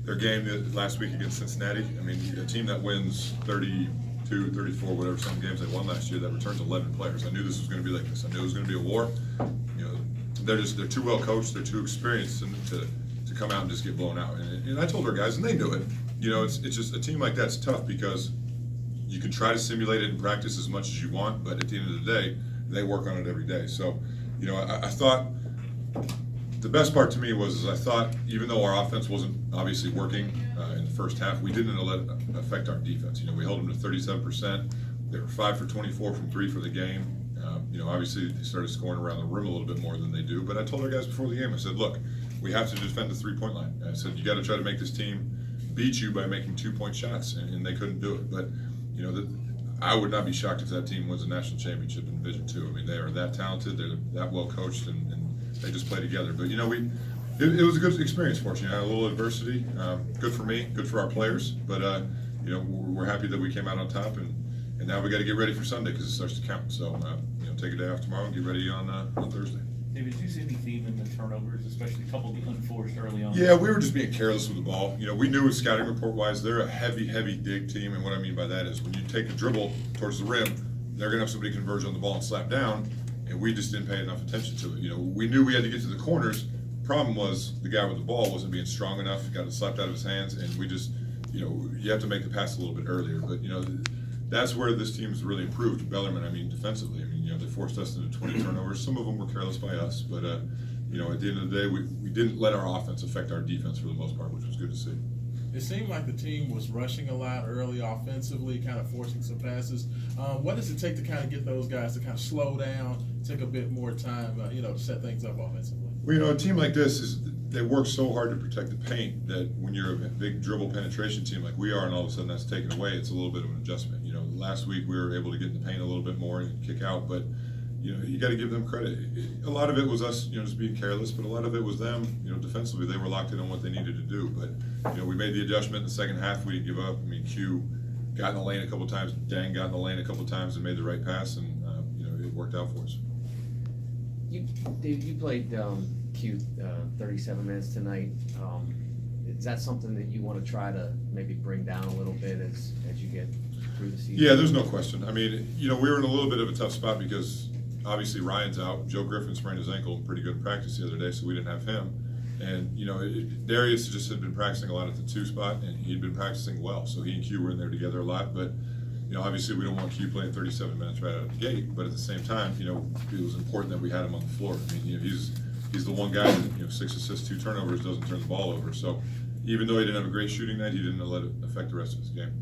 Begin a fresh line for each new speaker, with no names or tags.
their game last week against Cincinnati. I mean, a team that wins 32, 34, whatever some games they won last year, that returns 11 players. I knew this was going to be like this. I knew it was going to be a war. You know, they're too well coached. They're too experienced to come out and just get blown out. And I told our guys, and they knew it. You know, it's just a team like that's tough because you can try to simulate it in practice as much as you want, but at the end of the day, they work on it every day. So, you know, I thought the best part to me was I thought even though our offense wasn't obviously working in the first half, we didn't let it affect our defense. You know, we held them to 37%. They were 5 for 24 from 3 for the game. You know, obviously they started scoring around the rim a little bit more than they do. But I told our guys before the game, I said, look, we have to defend the three-point line. And I said, you got to try to make this team beat you by making 2-point shots, and they couldn't do it. But you know, I would not be shocked if that team wins a national championship in Division II. I mean, they are that talented, they're that well coached, and they just play together. But you know, it was a good experience for us. You know, a little adversity, good for me, good for our players. But you know, we're happy that we came out on top, and now we got to get ready for Sunday because it starts to count. So you know, take a day off tomorrow and get ready on Thursday.
David, did you see any theme in the turnovers, especially a couple of the unforced early on?
Yeah, we were just being careless with the ball. You know, we knew scouting report-wise, they're a heavy dig team, and what I mean by that is when you take a dribble towards the rim, they're going to have somebody converge on the ball and slap down, and we just didn't pay enough attention to it. You know, we knew we had to get to the corners. Problem was the guy with the ball wasn't being strong enough, got it slapped out of his hands, and we just, you know, you have to make the pass a little bit earlier. But, you know, that's where this team's really improved. Bellarmine, I mean, defensively. I mean, you know, they forced us into 20 turnovers. Some of them were careless by us, but, you know, at the end of the day, we didn't let our offense affect our defense for the most part, which was good to see.
It seemed like the team was rushing a lot early offensively, kind of forcing some passes. What does it take to kind of get those guys to kind of slow down, take a bit more time, you know, to set things up offensively?
Well, you know, a team like this they work so hard to protect the paint that when you're a big dribble penetration team like we are, and all of a sudden that's taken away, it's a little bit of an adjustment. You know, last week we were able to get in the paint a little bit more and kick out, but you know, you got to give them credit. A lot of it was us, you know, just being careless, but a lot of it was them, you know, defensively. They were locked in on what they needed to do. But, you know, we made the adjustment in the second half. We didn't give up. I mean, Q got in the lane a couple times. Dang got in the lane a couple times and made the right pass, and, you know, it worked out for us.
Dave, you played Q 37 minutes tonight. Is that something that you want to try to maybe bring down a little bit as you get through the season?
Yeah, there's no question. I mean, you know, we were in a little bit of a tough spot because obviously Ryan's out. Joe Griffin sprained his ankle pretty good in practice the other day, so we didn't have him. And, you know, Darius just had been practicing a lot at the 2 spot, and he'd been practicing well. So he and Q were in there together a lot. But, you know, obviously we don't want Q playing 37 minutes right out of the gate. But at the same time, you know, it was important that we had him on the floor. I mean, you know, he's the one guy that, you know, 6 assists, 2 turnovers, doesn't turn the ball over. So even though he didn't have a great shooting night, he didn't let it affect the rest of his game.